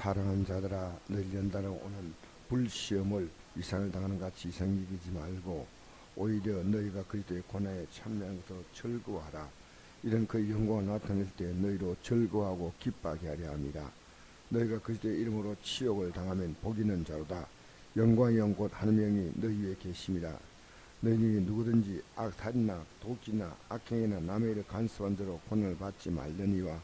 사랑하는 자들아, 너희 연단에 오는 불시험을 이상을 당하는 같이 이상 여기지 말고 오히려 너희가 그리스도의 고난에 참여한 것으로 즐거워하라. 이런 그의 영광을 나타낼 때 너희로 즐거워하고 기뻐하게 하려 함이라. 너희가 그리스도의 이름으로 치욕을 당하면 복 있는 자로다. 영광의 영 곧 하나님의 영이 너희 위에 계심이라. 너희 중에 누구든지 악살이나 도끼나 악행이나 남의 일을 간섭한 자로 고난을 받지 말려니와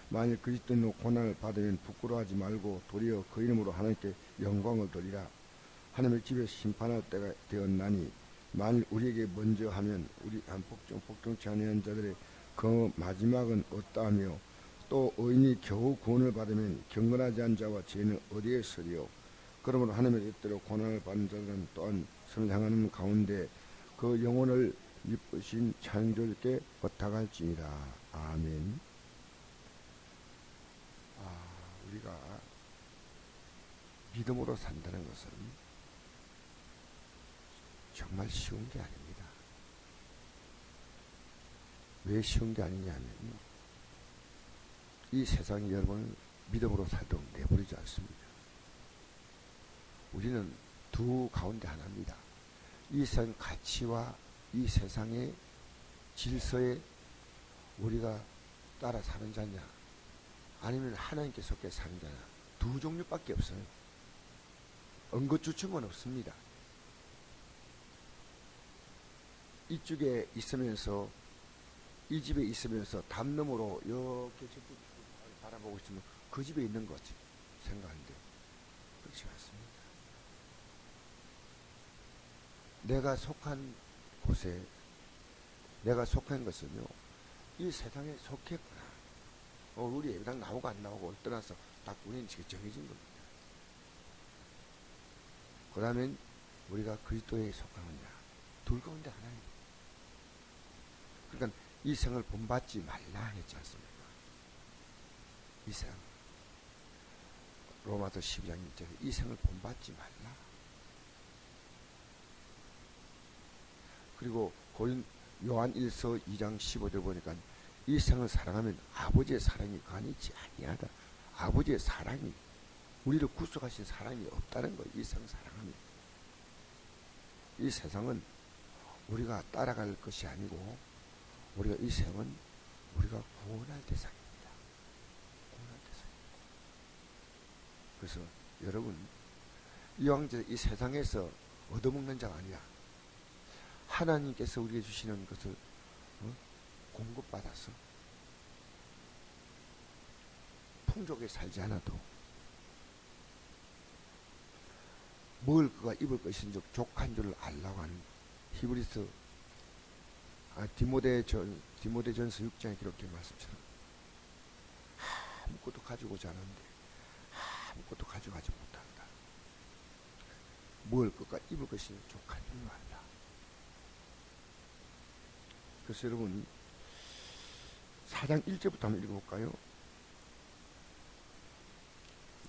만일 그리스도인으로 고난을 받으면 부끄러워하지 말고 도리어 그 이름으로 하나님께 영광을 돌리라. 하나님의 집에 심판할 때가 되었나니 만일 우리에게 먼저 하면 우리 한 복종치 아니한 자들의 그 마지막은 어떠하며 또 의인이 겨우 구원을 받으면 경건하지 않은 자와 죄는 어디에 서리요. 그러므로 하나님의 뜻대로 고난을 받는 자들은 또한 선을 향하는 가운데 그 영혼을 이쁘신 창조주께 부탁할지니라. 아멘. 우리가 믿음으로 산다는 것은 정말 쉬운 게 아닙니다. 왜 쉬운 게 아니냐면요, 이 세상이 여러분을 믿음으로 살도록 내버리지 않습니다. 우리는 두 가운데 하나입니다. 이 세상 가치와 이 세상의 질서에 우리가 따라 사는 자냐, 아니면 하나님께 속해 사는 자냐, 두 종류밖에 없어요. 응거추춤은 없습니다. 이쪽에 있으면서, 이 집에 있으면서 담 너머로 이렇게 저쪽 바라보고 있으면 그 집에 있는 거지 생각하는데 그렇지 않습니다. 내가 속한 곳에, 내가 속한 것은요, 이 세상에 속했구나. 우리 예배당 나오고 안 나오고 떠나서 딱 우리는 지금 정해진 겁니다. 그 다음엔 우리가 그리스도에 속하느냐, 둘 가운데 하나입니다. 그러니까 이 생을 본받지 말라 했지 않습니까? 이 생, 로마서 12장 1절에 이 생을 본받지 말라. 그리고 요한 1서 2장 15절 보니까 이 생을 사랑하면 아버지의 사랑이 가니지 아니하다. 아버지의 사랑이, 우리를 구속하신 사랑이 없다는 거예요. 이 생 사랑하면. 이 세상은 우리가 따라갈 것이 아니고, 우리가 이 생은 우리가 구원할 대상입니다. 구원할 대상입니다. 그래서 여러분, 이왕제 이 세상에서 얻어먹는 자가 아니라 하나님께서 우리에게 주시는 것을 공급받아서 풍족하게 살지 않아도 먹을 거가 입을 것인즉 족한 줄을 알라고 하는 히브리서 디모데전서 6장에 기록된 말씀처럼 아무것도 가지고자 하는데 아무것도 가져가지 못한다. 먹을 것과 입을 것이 족한 줄을 알라. 그래서 여러분 4장 1절부터 한번 읽어볼까요?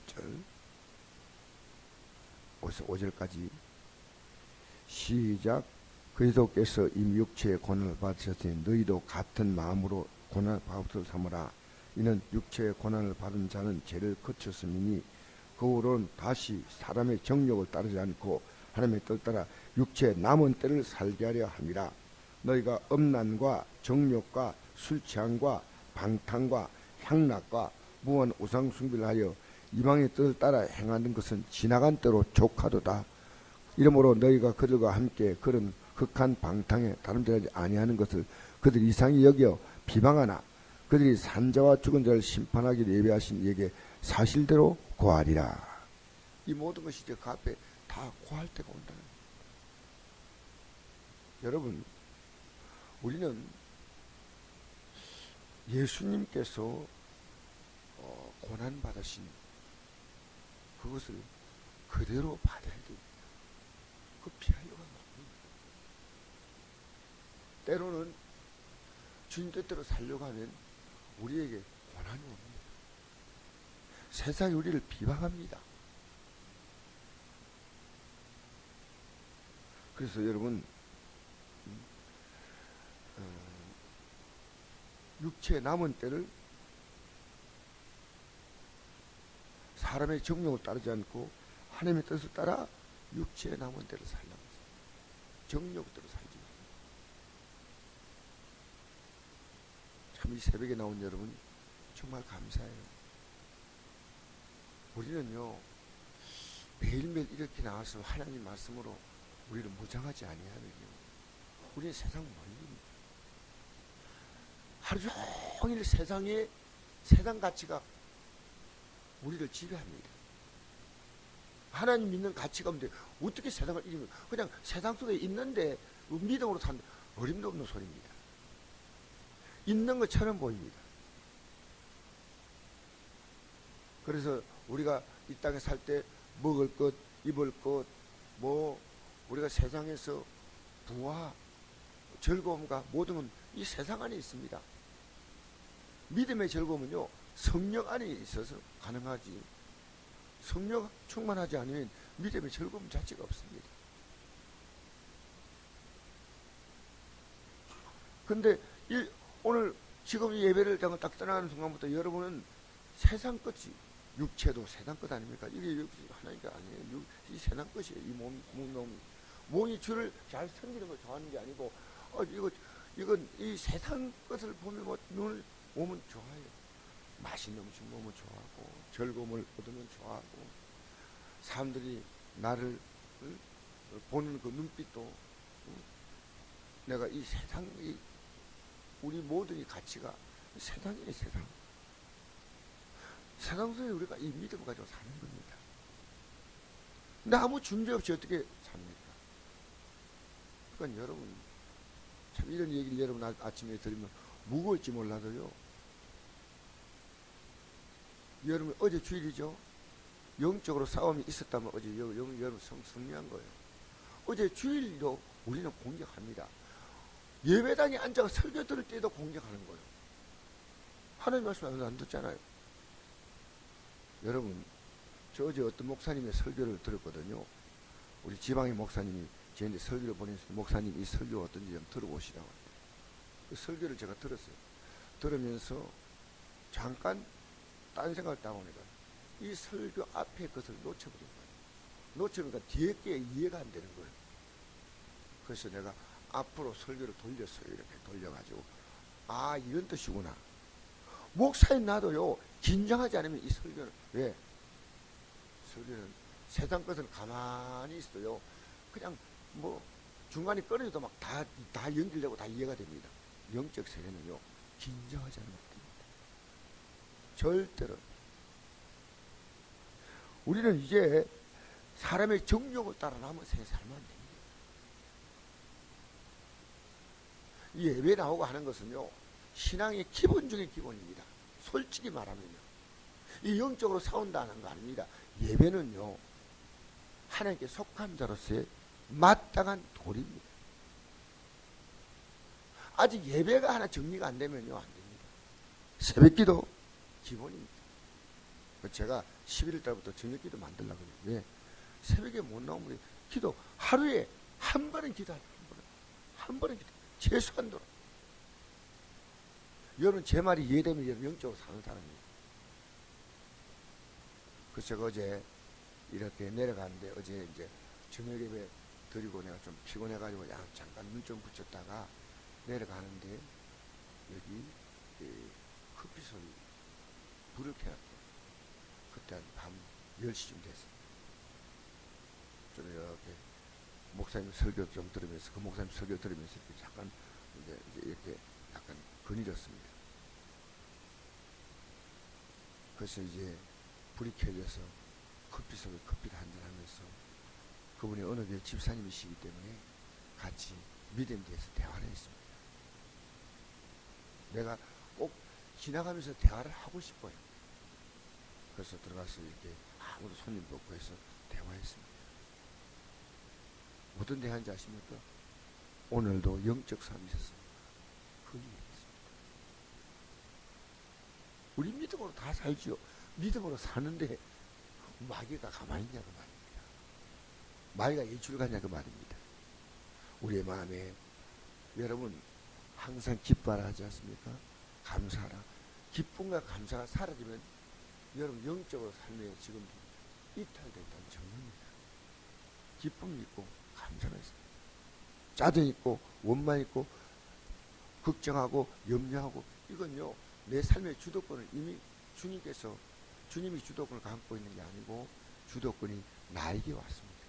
1절 5절까지 시작. 그리스도께서 이미 육체의 고난을 받으셨으니 너희도 같은 마음으로 고난을 받을 삼으라. 이는 육체의 고난을 받은 자는 죄를 거쳤음이니 그 후로는 다시 사람의 정욕을 따르지 않고 하나님의 뜻을 따라 육체의 남은 때를 살게 하려 함이라. 너희가 음란과 정욕과 술취함과 방탕과 향락과 무한 우상 숭배를 하여 이방의 뜻을 따라 행하는 것은 지나간 때로 족하도다. 이러므로 너희가 그들과 함께 그런 극한 방탕에 다름질하지 아니하는 것을 그들 이상히 여겨 비방하나 그들이 산자와 죽은 자를 심판하기 예배하신 이에게 사실대로 고하리라. 이 모든 것이 이제 그 앞에 다 고할 때가 온다는 거예요. 여러분, 우리는 예수님께서 고난받으신 그것을 그대로 받아야 됩니다. 그 피하려고 하면 안 됩니다. 때로는 주님 뜻대로 살려고 하면 우리에게 고난이 옵니다. 세상이 우리를 비방합니다. 그래서 여러분, 육체의 남은 때를 사람의 정욕을 따르지 않고 하나님의 뜻을 따라 육체에 남은 대로 살라고 했어요. 정욕대로 살지 말고. 참 이 새벽에 나온 여러분 정말 감사해요. 우리는요 매일매일 이렇게 나와서 하나님 말씀으로 우리를 무장하지 아니하면요 우리는 세상 멀립니다. 하루 종일 세상 가치가 우리를 지배합니다. 하나님 믿는 가치가 없는데 어떻게 세상을 이기면 그냥 세상 속에 있는데 믿음으로 산다. 어림도 없는 소리입니다. 있는 것처럼 보입니다. 그래서 우리가 이 땅에 살 때 먹을 것, 입을 것, 우리가 세상에서 부와 즐거움과 모든 건 이 세상 안에 있습니다. 믿음의 즐거움은요 성령 안에 있어서 가능하지 성령 충만하지 않으면 믿음의 즐거움 자체가 없습니다. 근데 오늘 지금 이 예배를 딱 떠나가는 순간부터 여러분은 세상 것이 육체도 세상 것 아닙니까? 이게 하나님이 아니에요. 이 세상 것이에요. 이 몸이 주를 잘 섬기는 걸 좋아하는 게 아니고 이건 이 세상 것을 보면 몸은 좋아요. 맛있는 음식 먹으면 좋아하고 즐거움을 얻으면 좋아하고 사람들이 나를 보는 그 눈빛도 내가 이 세상 우리 모든 이 가치가 세상이에요. 세상 속에 우리가 이 믿음을 가지고 사는 겁니다. 근데 아무 준비 없이 어떻게 삽니까? 그러니까 여러분 참 이런 얘기를 여러분 아침에 들으면 무거울지 몰라도요. 여러분 어제 주일이죠. 영적으로 싸움이 있었다면 어제 여러분 승리한 거예요. 어제 주일도 우리는 공격합니다. 예배당에 앉아서 설교 들을 때도 공격하는 거예요. 하나님 말씀 안 듣잖아요. 여러분 저 어제 어떤 목사님의 설교를 들었거든요. 우리 지방의 목사님이 저한테 설교를 보내서 목사님 이 설교 어떤지 좀 들어보시라고. 그 설교를 제가 들었어요. 들으면서 잠깐 딴 생각을 딱 하니까 이 설교 앞에 것을 놓쳐버린 거예요. 놓쳐보니까 뒤에 게 이해가 안 되는 거예요. 그래서 내가 앞으로 설교를 돌렸어요. 이렇게 돌려가지고 이런 뜻이구나. 목사인 나도요 긴장하지 않으면 이 설교는 왜? 설교는 세상 것은 가만히 있어요. 그냥 중간에 끊어져도 막 다 연결되고 다 이해가 됩니다. 영적 세계는요 긴장하지 않으면 안 됩니다. 절대로. 우리는 이제 사람의 정욕을 따라 남은 세상에 살면 안 됩니다. 이 예배 나오고 하는 것은요 신앙의 기본 중의 기본입니다. 솔직히 말하면요 이 영적으로 싸운다는 거 아닙니다. 예배는요 하나님께 속한 자로서의 마땅한 도리입니다. 아직 예배가 하나 정리가 안 되면요 안 됩니다. 새벽기도 기본입니다. 제가 11월 달부터 저녁기도 만들려고 해요. 왜? 새벽에 못 나오면 기도 하루에 한 번은 기도하라. 한 번은 기도. 최소한도로. 여러분 제 말이 이해되면 여러분 영적으로 사는 사람이에요. 그래서 제가 어제 이렇게 내려가는데 어제 이제 저녁 예배 드리고 내가 좀 피곤해가지고 잠깐 눈 좀 붙였다가 내려가는데 여기 커피 소리 불을 켜놨고 그때 한 밤 10시쯤 됐어요. 좀 이렇게 목사님 설교 좀 들으면서 그 목사님 설교 들으면서 이렇게 잠깐 이제 이렇게 약간 거닐었습니다. 그래서 이제 불이 켜져서 커피 속에 커피를 한잔 하면서 그분이 어느 교회 집사님이시기 때문에 같이 믿음에 대해서 대화를 했습니다. 내가 꼭 지나가면서 대화를 하고 싶어요. 그래서 들어가서 이렇게 아무도 손님도 없고 해서 대화했습니다. 어떤 대화인지 아십니까? 오늘도 영적 삶이 있었습니다. 그 얘기했습니다. 우리 믿음으로 다 살지요. 믿음으로 사는데 마귀가 가만히 있냐고 말입니다. 마귀가 예출 가냐고 말입니다. 우리의 마음에 여러분 항상 기뻐하라 하지 않습니까? 감사하라. 기쁨과 감사가 사라지면 여러분 영적으로 삶에 지금 이탈됐다는 증명입니다. 기쁨이 있고 감사가 있습니다. 짜증 있고 원망 있고 걱정하고 염려하고 이건요 내 삶의 주도권을 이미 주님이 주도권을 갖고 있는 게 아니고 주도권이 나에게 왔습니다.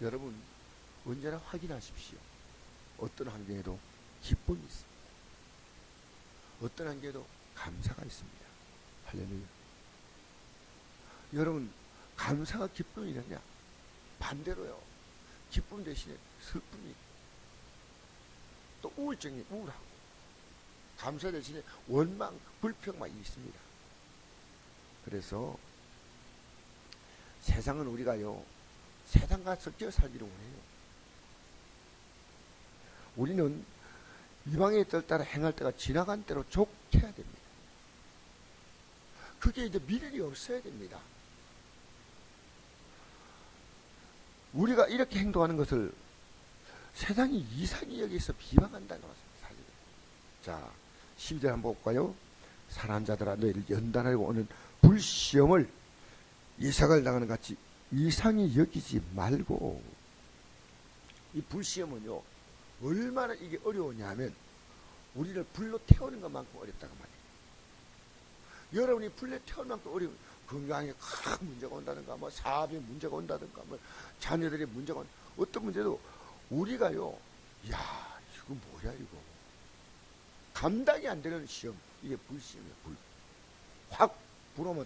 여러분 언제나 확인하십시오. 어떤 환경에도 기쁨이 있습니다. 어떤 환경에도 감사가 있습니다. 할렐루야. 여러분 감사가 기쁨이냐? 반대로요. 기쁨 대신에 슬픔이 또 우울증이 우울하고 감사 대신에 원망, 불평만 있습니다. 그래서 세상은 우리가요 세상과 섞여 살기를 원해요. 우리는 이방의 뜻 따라 행할 때가 지나간 때로 족해야 됩니다. 그게 이제 미련이 없어야 됩니다. 우리가 이렇게 행동하는 것을 세상이 이상히 여기서 비방한다는 것입니다. 자, 12절 한번 볼까요? 사랑하는 자들아 너희를 연단하려고 오는 불시험을 이삭을 당하는 같이 이상히 여기지 말고. 이 불시험은요 얼마나 이게 어려우냐면 우리를 불로 태우는 것만큼 어렵다고 말이에요. 여러분이 불로 태우는 만큼 어려운 건강에 큰 문제가 온다든가 뭐 사업에 문제가 온다든가 뭐 자녀들의 문제가 어떤 문제도 우리가요 야 이거 뭐야 이거 감당이 안 되는 시험 이게 불시험이에요. 확 불오면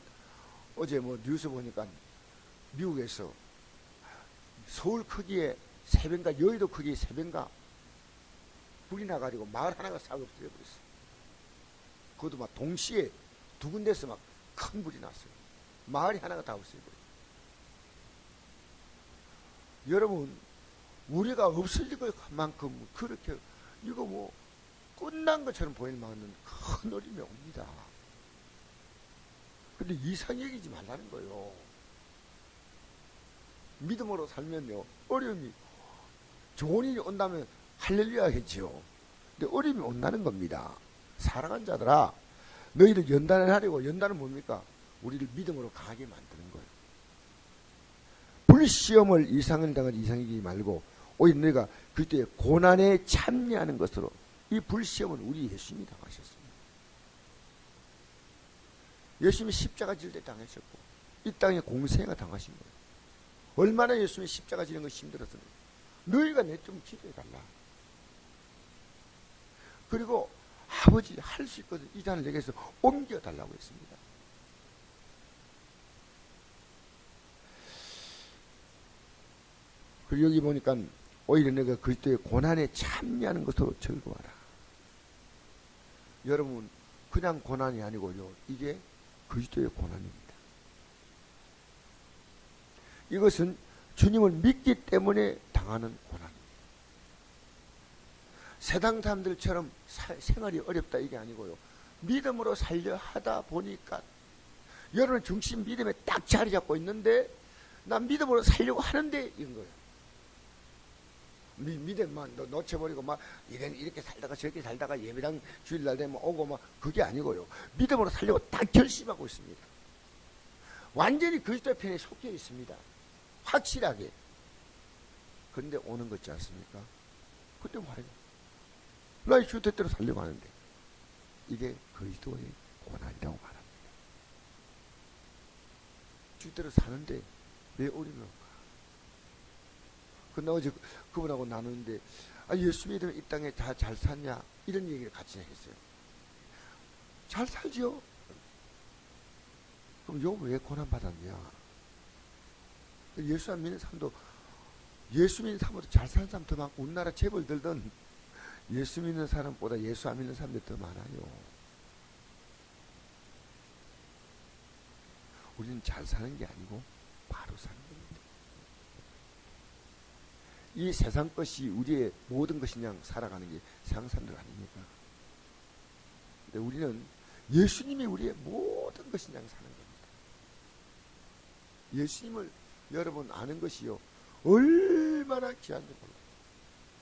어제 뭐 뉴스 보니까 미국에서 서울 크기의 3배인가 여의도 크기의 3배인가 불이 나가지고 마을 하나가 싹 없어져 버렸어요. 그것도 막 동시에 두 군데서 막 큰 불이 났어요. 마을이 하나가 다 없어져 버렸어요. 여러분 우리가 없어질 것만큼 그렇게 이거 뭐 끝난 것처럼 보일 만한 큰 어림이 옵니다. 근데 이상 여기지 말라는 거예요. 믿음으로 살면요 어려움이 좋은 일이 온다면 할렐루야 하겠지요. 근데 어려움이 온다는 겁니다. 사랑하는 자들아 너희를 연단을 하려고 연단은 뭡니까? 우리를 믿음으로 강하게 만드는 거예요. 불시험을 이상을 당한 이상이기 말고 오히려 너희가 그때 고난에 참여하는 것으로 이 불시험은 우리 예수님이 당하셨습니다. 예수님이 십자가 질 때 당하셨고 이 땅에 공생애가 당하신 거예요. 얼마나 예수님이 십자가 지는 것이 힘들었습니까? 너희가 내 좀 기도해달라. 그리고 아버지 할 수 있거든 이 잔을 내게서 옮겨달라고 했습니다. 그리고 여기 보니까 오히려 내가 그리스도의 고난에 참여하는 것으로 즐거워하라. 여러분 그냥 고난이 아니고요 이게 그리스도의 고난입니다. 이것은 주님을 믿기 때문에 당하는 고난입니다. 세상 사람들처럼 생활이 어렵다 이게 아니고요 믿음으로 살려 하다 보니까 여러분 중심 믿음에 딱 자리 잡고 있는데 난 믿음으로 살려고 하는데 이런 거예요. 믿음만 놓쳐버리고 막 이렇게 살다가 저렇게 살다가 예배당 주일날 되면 오고 막 그게 아니고요 믿음으로 살려고 딱 결심하고 있습니다. 완전히 그리스도의 편에 속해 있습니다. 확실하게. 그런데 오는 거 있지 않습니까? 그때 말이에요. 나의 주뜻대로 살려고 하는데 이게 그리스도의 고난이라고 말합니다. 주뜻대로 사는데 왜 어려움이 올까? 근데 어제 그분하고 나누는데 예수 믿으면 이 땅에 다 잘 샀냐 이런 얘기를 같이 했어요. 잘 살지요? 그럼 요 왜 고난 받았냐? 예수 안 믿는 사람도 예수 믿는 사람보다 잘 사는 사람 더 많고 우리나라 재벌들든 예수 믿는 사람보다 예수 안 믿는 사람들이 더 많아요. 우리는 잘 사는 게 아니고 바로 사는 겁니다. 이 세상 것이 우리의 모든 것이 그냥 살아가는 게 세상 사람들 아닙니까? 근데 우리는 예수님이 우리의 모든 것이 그냥 사는 겁니다. 예수님을 여러분 아는 것이요 얼마나 귀한지 몰라요.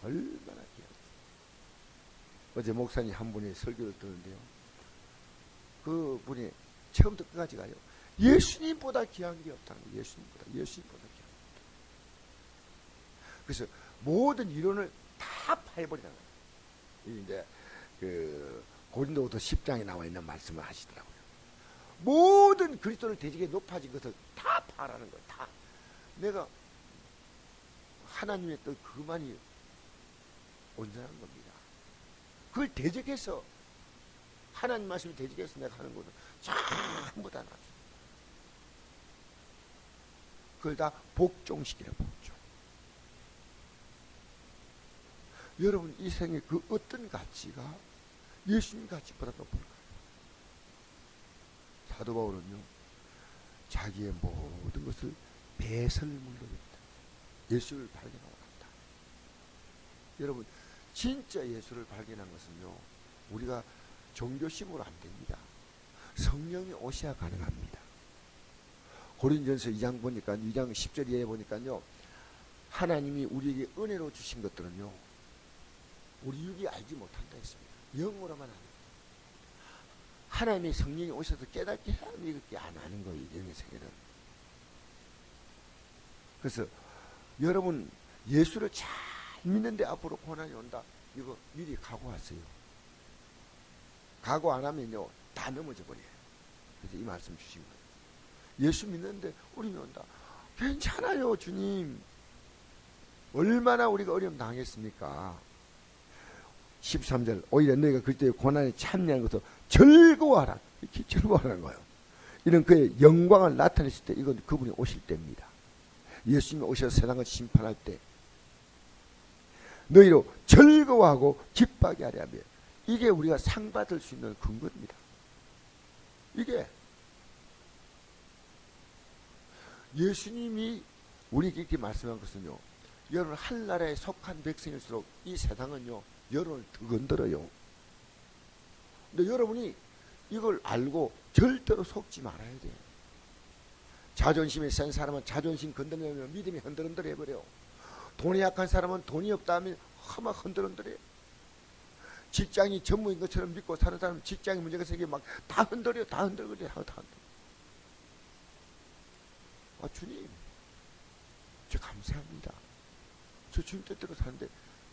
얼마나 귀한지. 어제 목사님 한 분이 설교를 듣는데요 그 분이 처음부터 끝까지 가요. 예수님보다 귀한 게 없다는 거예요. 예수님보다 귀한 게 없다. 그래서 모든 이론을 다 파해버리는 거예요. 이제 그 고린도후서 10장에 나와 있는 말씀을 하시더라고요. 모든 그리스도를 대적에 높아진 것을 다 파라는 거예요. 다. 내가 하나님의 뜻 그만이 온전한 겁니다. 그걸 대적해서 하나님 말씀을 대적해서 내가 하는 것은 전부 다 나죠. 그걸 다 복종시키는 복종. 여러분 이 생에 그 어떤 가치가 예수님 가치보다 높은 거예요. 사도 바울은요 자기의 모든 것을 배설물로입니다. 예수를 발견하고 났다. 여러분 진짜 예수를 발견한 것은요 우리가 종교심으로 안 됩니다. 성령이 오셔야 가능합니다. 고린전서 2장 보니까 2장 10절 이하에 보니까요 하나님이 우리에게 은혜로 주신 것들은요 우리 육이 알지 못한다 했습니다. 영으로만 합니다. 하나님의 성령이 오셔서 깨닫게 해야 이렇게 안 하는 거예요. 영의 세계는. 그래서 여러분 예수를 잘 믿는데 앞으로 고난이 온다. 이거 미리 각오하세요. 각오 안 하면요 다 넘어져 버려요. 그래서 이 말씀 주신 거예요. 예수 믿는데 어려움이 온다. 괜찮아요 주님. 얼마나 우리가 어려움 당했습니까? 13절 오히려 너희가 그때의 고난에 참여하는 것도 즐거워하라. 이렇게 즐거워하는 거예요. 이런 그의 영광을 나타냈을 때 이건 그분이 오실 때입니다. 예수님이 오셔서 세상을 심판할 때 너희로 즐거워하고 기뻐하게 하려 하며 이게 우리가 상 받을 수 있는 근거입니다. 이게 예수님이 우리에게 이렇게 말씀한 것은요 여러분 한 나라에 속한 백성일수록 이 세상은요 여론을 더 건드려요. 근데 여러분이 이걸 알고 절대로 속지 말아야 돼요. 자존심이 센 사람은 자존심 건드리면 믿음이 흔들흔들 해버려요. 돈이 약한 사람은 돈이 없다 하면 막 흔들흔들해요. 직장이 전무인 것처럼 믿고 사는 사람은 직장이 문제가 생기면 막 다 흔들어요. 다 흔들거려요. 다 흔들어요. 아 주님 저 감사합니다. 저 주님 뜻대로 사는데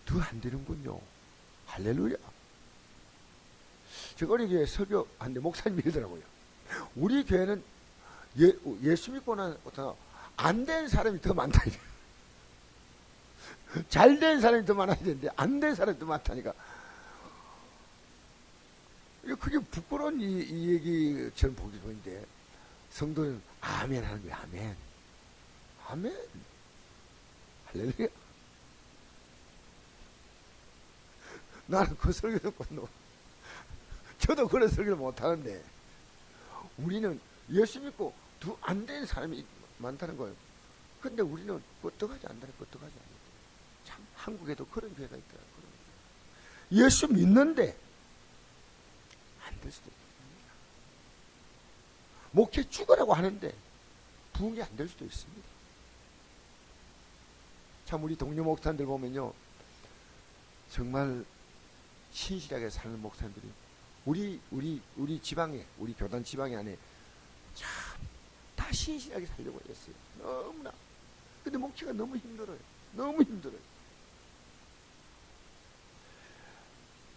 더 안 되는군요. 할렐루야. 제가 우리 교회 설교하는데 목사님이 이러더라고요. 우리 교회는 예수 믿고 나서 안 된 사람이 더 많다. 잘 된 사람이 더 많아야 되는데 안 된 사람이 더 많다니까. 그게 부끄러운 이 얘기처럼 보기 보이는데 성도는 아멘 하는 거예요. 아멘. 아멘. 할렐루야. 나는 그 설교 듣고 저도 그런 설교를 못하는데 우리는 예수 믿고 안 된 사람이 많다는 거예요. 근데 우리는 끄떡하지 않다. 끄떡하지 않다. 참 한국에도 그런 교회가 있더라고요. 예수 믿는데 안 될 수도 있습니다. 목회 죽으라고 하는데 부흥이 안 될 수도 있습니다. 참 우리 동료 목사님들 보면요 정말 신실하게 사는 목사님들이 우리 지방에 우리 교단 지방에 안에 참 다 신실하게 살려고 했어요. 너무나. 근데 목회가 너무 힘들어요. 너무 힘들어요.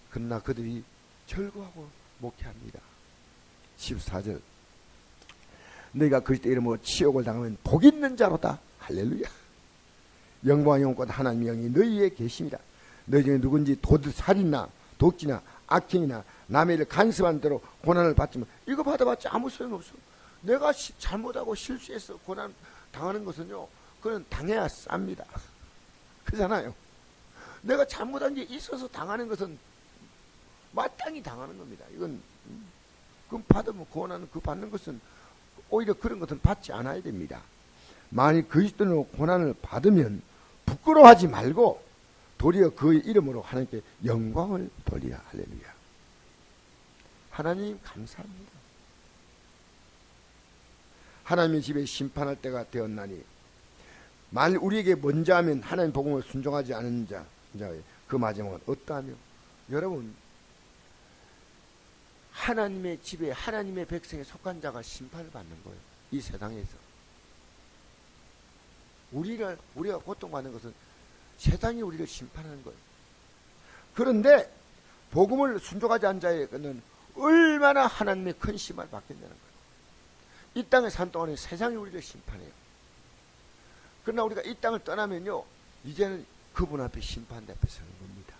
그러나 그들이 즐거워하고 목회합니다. 14절 너희가 그리스도 이름으로 치욕을 당하면 복 있는 자로다. 할렐루야. 영광의 영권 하나님의 영이 너희에 계십니다. 너희 중에 누군지 살인이나 독지나 악행이나 남의 일을 간섭한 대로 고난을 받지만 이거 받아봤자 아무 소용없어. 내가 잘못하고 실수해서 고난 당하는 것은요 그건 당해야 쌉니다. 그렇잖아요. 내가 잘못한 게 있어서 당하는 것은 마땅히 당하는 겁니다. 이건 그럼 받으면 고난은 그 받는 것은 오히려 그런 것은 받지 않아야 됩니다. 만일 그리스도로 고난을 받으면 부끄러워하지 말고 도리어 그의 이름으로 하나님께 영광을 돌리라. 할렐루야. 하나님 감사합니다. 하나님의 집에 심판할 때가 되었나니 만일 우리에게 먼저 하면 하나님 복음을 순종하지 않은 자의 그 마지막은 어떠하며 여러분 하나님의 집에 하나님의 백성에 속한 자가 심판을 받는 거예요. 이 세상에서. 우리가 고통받는 것은 세상이 우리를 심판하는 거예요. 그런데 복음을 순종하지 않은 자에게는 얼마나 하나님의 큰 심판을 받겠냐는 거예요. 이 땅에 산 동안에 세상이 우리를 심판해요. 그러나 우리가 이 땅을 떠나면요, 이제는 그분 앞에 심판 앞에 서는 겁니다.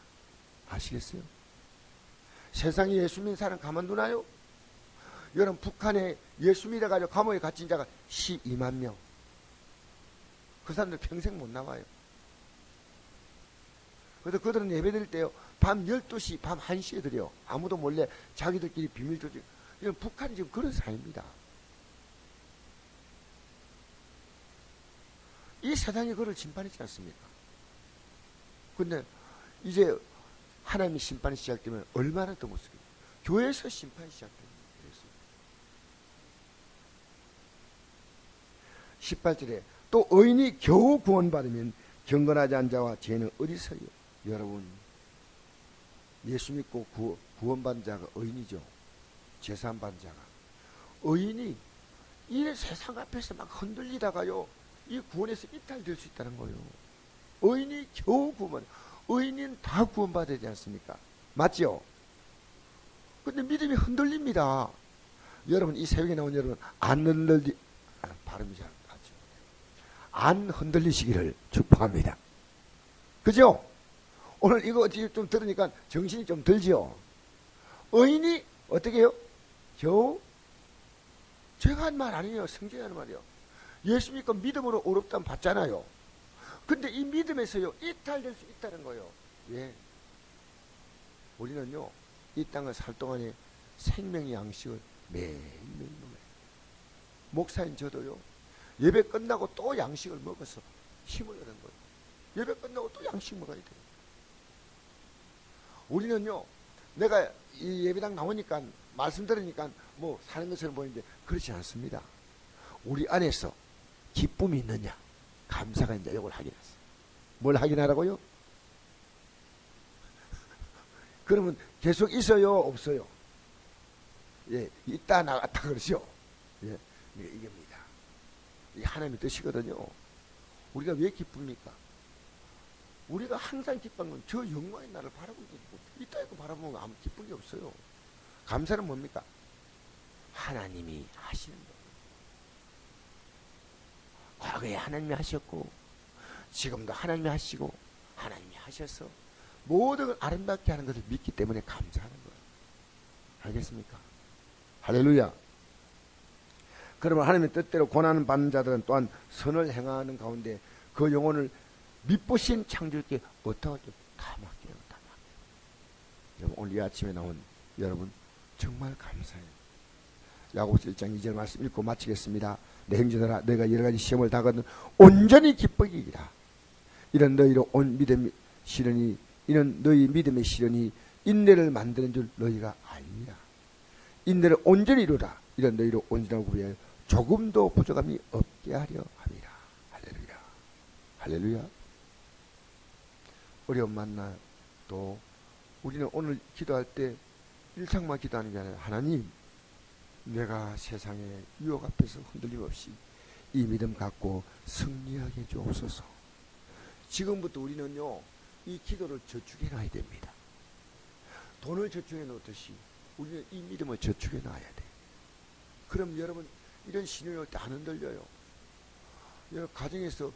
아시겠어요? 세상에 예수 믿는 사람 가만두나요? 여러분, 북한에 예수 믿어가지고 감옥에 갇힌 자가 12만 명. 그 사람들 평생 못 나와요. 그래서 그들은 예배 드릴 때요, 밤 12시, 밤 1시에 드려요. 아무도 몰래 자기들끼리 비밀 조직. 이건 북한이 지금 그런 사회입니다. 이 세상이 그를 심판하지 않습니까? 근데 이제 하나님의 심판이 시작되면 얼마나 더 무섭겠어요. 교회에서 심판이 시작됩니다. 18절에 또 의인이 겨우 구원받으면 경건하지 않은 자와 죄는 어디서요? 여러분, 예수 믿고 구원받은 자가 의인이죠. 제사함 받은 자가. 의인이 이 세상 앞에서 막 흔들리다가요, 이 구원에서 이탈될 수 있다는 거예요. 의인이 겨우 구원, 의인은 다 구원받아야 되지 않습니까? 맞죠? 근데 믿음이 흔들립니다. 여러분, 이 새벽에 나온 여러분, 발음이 잘 맞죠? 안 흔들리시기를 축복합니다. 그죠? 오늘 이거 좀 들으니까 정신이 좀 들지요? 의인이 어떻게 해요? 겨우? 제가 한 말 아니에요. 성경이 하는 말이에요. 예수 믿고 믿음으로 어렵다면 받잖아요. 근데 이 믿음에서요, 이탈될 수 있다는 거예요. 왜? 우리는요, 이 땅을 살 동안에 생명의 양식을 매일매일 먹어요. 목사인 저도요, 예배 끝나고 또 양식을 먹어서 힘을 얻는 거예요. 예배 끝나고 또 양식 먹어야 돼요. 우리는요, 내가 이 예배당 나오니까, 말씀 들으니까 뭐 사는 것처럼 보이는데 그렇지 않습니다. 우리 안에서 기쁨이 있느냐, 감사가 있느냐, 이걸 확인하세요. 뭘 확인하라고요? 그러면 계속 있어요, 없어요? 예, 있다 나갔다 그러죠. 예, 이겁니다. 이게 하나님의 뜻이거든요. 우리가 왜 기쁩니까? 우리가 항상 기쁜 건 저 영광의 나를 바라보고 있고, 이따 있고 바라보면 아무 기쁜 게 없어요. 감사는 뭡니까? 하나님이 하시는 거. 과거에 하나님이 하셨고, 지금도 하나님이 하시고, 하나님이 하셔서 모든 걸 아름답게 하는 것을 믿기 때문에 감사하는 거예요. 알겠습니까? 할렐루야. 그러면 하나님의 뜻대로 고난을 받는 자들은 또한 선을 행하는 가운데 그 영혼을 믿보신 창조주께 어떻게 다 맡겨요. 다 맡겨요. 여러분, 오늘 이 아침에 나온 여러분 정말 감사해요. 야고보서 1장 2절 말씀 읽고 마치겠습니다. 내 형제들아, 너희가 여러 가지 시험을 당하거든 온전히 기쁘기이라. 이런 너희로 온 믿음의 시련이, 이런 너희 믿음의 시련이 인내를 만드는 줄 너희가 알리라. 인내를 온전히 이루라. 이런 너희로 온전하고 구비하여 조금도 부족함이 없게 하려 함이라. 할렐루야. 할렐루야. 어려움 만나 또 우리는 오늘 기도할 때 일상만 기도하는 게 아니라, 하나님, 내가 세상의 유혹 앞에서 흔들림 없이 이 믿음 갖고 승리하게 해주옵소서. 지금부터 우리는요, 이 기도를 저축해 놔야 됩니다. 돈을 저축해 놓듯이 우리는 이 믿음을 저축해 놔야 돼. 그럼 여러분, 이런 신용이 올 때 안 흔들려요. 여러분, 가정에서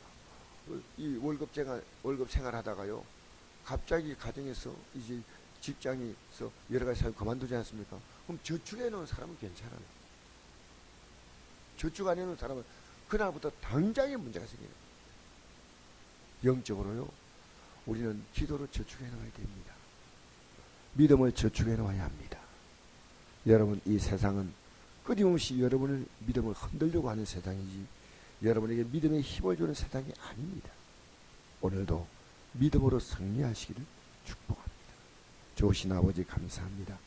이 월급 생활하다가요, 갑자기 가정에서 이제 직장에서 여러 가지 사람 그만두지 않습니까? 그럼 저축해 놓은 사람은 괜찮아요. 저축 안 해놓은 사람은 그날부터 당장에 문제가 생겨요. 영적으로요, 우리는 기도를 저축해 놓아야 됩니다. 믿음을 저축해 놓아야 합니다. 여러분, 이 세상은 끊임없이 여러분의 믿음을 흔들려고 하는 세상이지 여러분에게 믿음의 힘을 주는 세상이 아닙니다. 오늘도 믿음으로 승리하시기를 축복합니다. 좋으신 아버지 감사합니다.